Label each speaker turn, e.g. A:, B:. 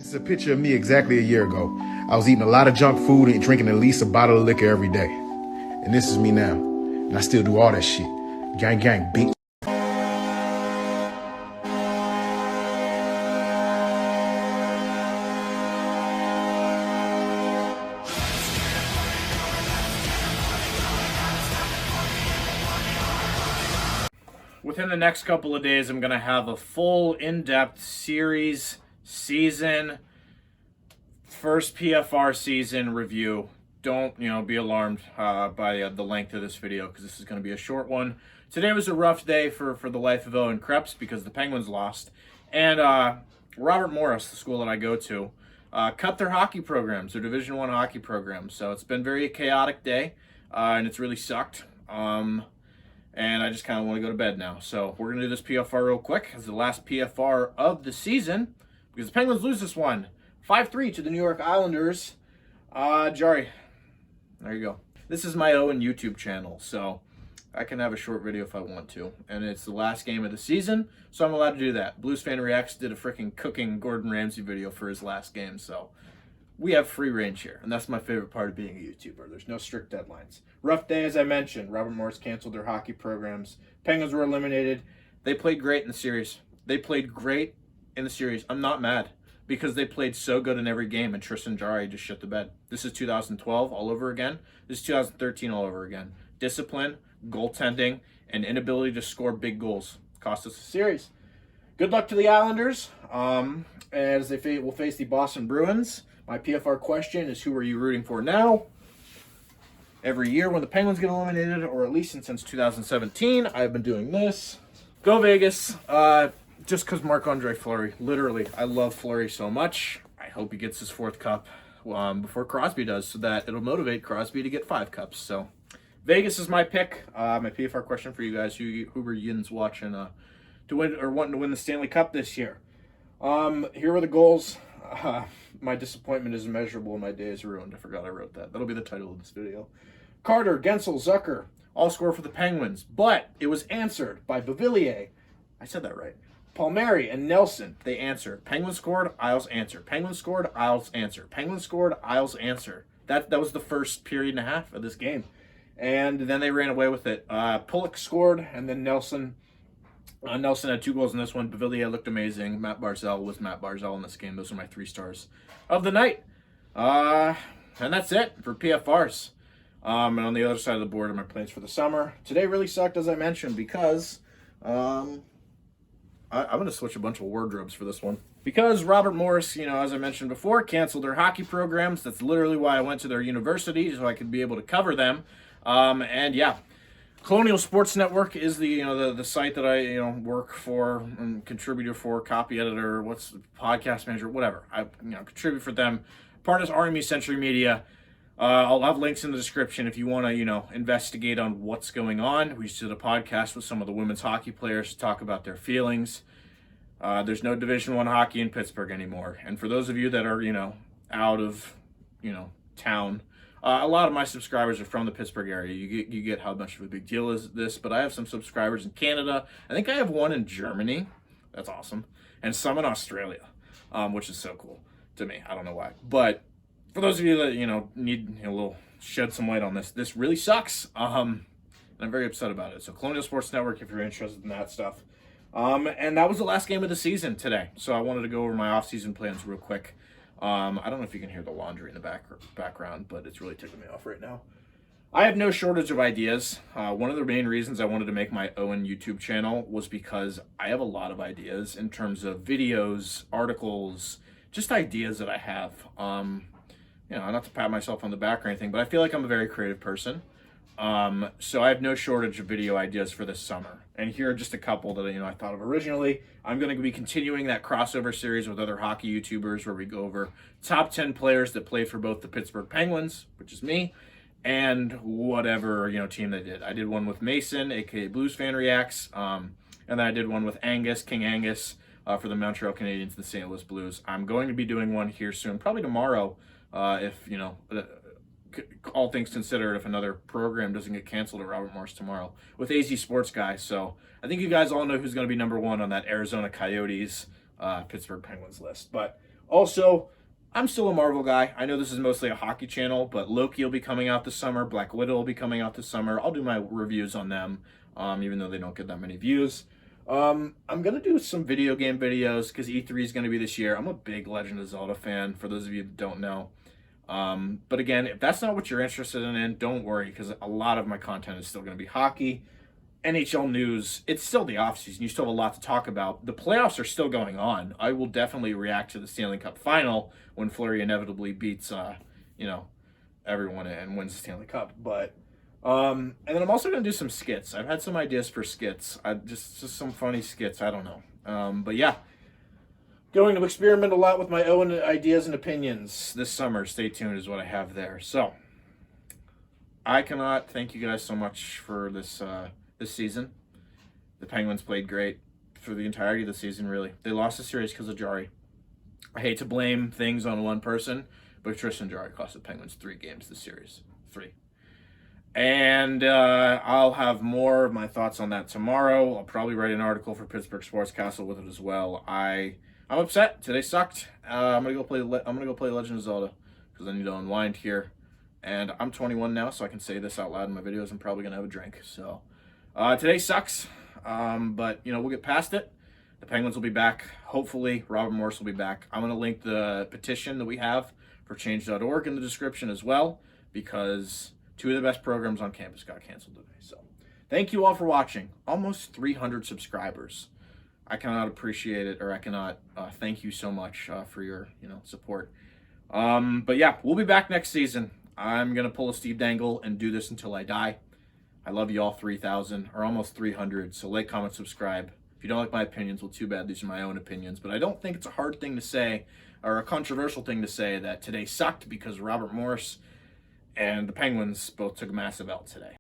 A: This is a picture of me exactly a year ago. I was eating a lot of junk food and drinking at least a bottle of liquor every day. And this is me now. And I still do all that shit. Gang, gang, beat.
B: Within the next couple of days, I'm going to have a full, in-depth series, season, first PFR season review. Don't, be alarmed by the length of this video, because this is going to be a short one. Today was a rough day for the life of Owen Krepps because the Penguins lost. And Robert Morris, the school that I go to, cut their hockey programs, their Division I hockey programs. So it's been a very chaotic day, and it's really sucked. And I just kind of want to go to bed now. So we're going to do this PFR real quick. It's the last PFR of the season because the Penguins lose this one. 5-3 to the New York Islanders. Jari, there you go. This is my Owen YouTube channel, so I can have a short video if I want to. And it's the last game of the season, so I'm allowed to do that. Blues Fan Reacts did a freaking cooking Gordon Ramsay video for his last game, so we have free range here, and that's my favorite part of being a YouTuber. There's no strict deadlines. Rough day, as I mentioned. Robert Morris canceled their hockey programs. Penguins were eliminated. They played great in the series. I'm not mad because they played so good in every game, and Tristan Jarry just shit the bed. This is 2012 all over again. This is 2013 all over again. Discipline, goaltending, and inability to score big goals cost us the series. Good luck to the Islanders as they will face the Boston Bruins. My PFR question is, who are you rooting for now? Every year when the Penguins get eliminated, or at least since 2017, I've been doing this. Go Vegas. Just because Marc-Andre Fleury. Literally, I love Fleury so much. I hope he gets his 4th cup before Crosby does, so that it'll motivate Crosby to get 5 cups. So Vegas is my pick. My PFR question for you guys, who were yinz watching to win or wanting to win the Stanley Cup this year. Here were the goals. My disappointment is immeasurable and my day is ruined. I forgot I wrote that. That'll be the title of this video. Carter, Guentzel, Zucker, all score for the Penguins, but it was answered by Beauvillier. I said that right. Palmieri and Nelson, they answered. Penguins scored, Isles answered. Penguins scored, Isles answered. Penguins scored, Isles answered. That was the first period and a half of this game. And then they ran away with it. Pulock scored, and then Nelson had 2 goals in this one. Beauvillier looked amazing. Matt Barzal was Matt Barzal in this game. Those are my 3 stars of the night. And that's it for PFRs. And on the other side of the board are my plans for the summer. Today really sucked, as I mentioned, because I'm going to switch a bunch of wardrobes for this one. Because Robert Morris, as I mentioned before, canceled their hockey programs. That's literally why I went to their university, so I could be able to cover them. And yeah. Colonial Sports Network is the site that I work for and contributor for, copy editor, podcast manager, whatever. I contribute for them. Part is Army Century Media. I'll have links in the description if you want to investigate on what's going on. We just did a podcast with some of the women's hockey players to talk about their feelings. There's no Division I hockey in Pittsburgh anymore, and for those of you that are out of town. A lot of my subscribers are from the Pittsburgh area. You get how much of a big deal is this, but I have some subscribers in Canada. I think I have one in Germany. That's awesome. And some in Australia, which is so cool to me. I don't know why. But for those of you that, need a little shed some light on this really sucks. And I'm very upset about it. So Colonial Sports Network, if you're interested in that stuff. And that was the last game of the season today. So I wanted to go over my off-season plans real quick. I don't know if you can hear the laundry in the background, but it's really ticking me off right now. I have no shortage of ideas. One of the main reasons I wanted to make my Owen YouTube channel was because I have a lot of ideas in terms of videos, articles, just ideas that I have. Not to pat myself on the back or anything, but I feel like I'm a very creative person. So I have no shortage of video ideas for this summer. And here are just a couple that I thought of originally. I'm going to be continuing that crossover series with other hockey YouTubers where we go over top 10 players that play for both the Pittsburgh Penguins, which is me, and whatever team they did. I did one with Mason, aka Blues Fan Reacts, and then I did one with King Angus for the Montreal Canadiens and the St. Louis Blues. I'm going to be doing one here soon, probably tomorrow, if all things considered, if another program doesn't get canceled at Robert Morris tomorrow, with AZ Sports Guy. So I think you guys all know who's going to be number 1 on that Arizona Coyotes Pittsburgh Penguins list. But Also, I'm still a Marvel guy. I know this is mostly a hockey channel, but Loki will be coming out this summer. Black Widow will be coming out this summer. I'll do my reviews on them, even though they don't get that many views. I'm going to do some video game videos because E3 is going to be this year. I'm a big Legend of Zelda fan, for those of you that don't know. But again, if that's not what you're interested in, don't worry, because a lot of my content is still going to be hockey. NHL news, it's still the offseason. You still have a lot to talk about. The playoffs are still going on. I will definitely react to the Stanley Cup final when Fleury inevitably beats, everyone and wins the Stanley Cup. But, and then I'm also going to do some skits. I've had some ideas for skits. Just some funny skits. I don't know. But yeah, going to experiment a lot with my own ideas and opinions this summer. Stay tuned is what I have there. So, I cannot thank you guys so much for this season. The Penguins played great for the entirety of the season, really. They lost the series because of Jarry. I hate to blame things on one person, but Tristan Jarry cost the Penguins 3 games this series. 3. And I'll have more of my thoughts on that tomorrow. I'll probably write an article for Pittsburgh Sportscastle with it as well. I'm upset. Today sucked. I'm gonna go play Legend of Zelda because I need to unwind here. And I'm 21 now, so I can say this out loud in my videos. I'm probably gonna have a drink. So today sucks, but we'll get past it. The Penguins will be back. Hopefully, Robert Morris will be back. I'm gonna link the petition that we have for Change.org in the description as well, because 2 of the best programs on campus got canceled today. So thank you all for watching. Almost 300 subscribers. I cannot appreciate it, or I cannot thank you so much for your support. But yeah, we'll be back next season. I'm gonna pull a Steve Dangle and do this until I die. I love you all 3,000 or almost 300. So like, comment, subscribe. If you don't like my opinions, well, too bad. These are my own opinions. But I don't think it's a hard thing to say or a controversial thing to say that today sucked because Robert Morris and the Penguins both took a massive L today.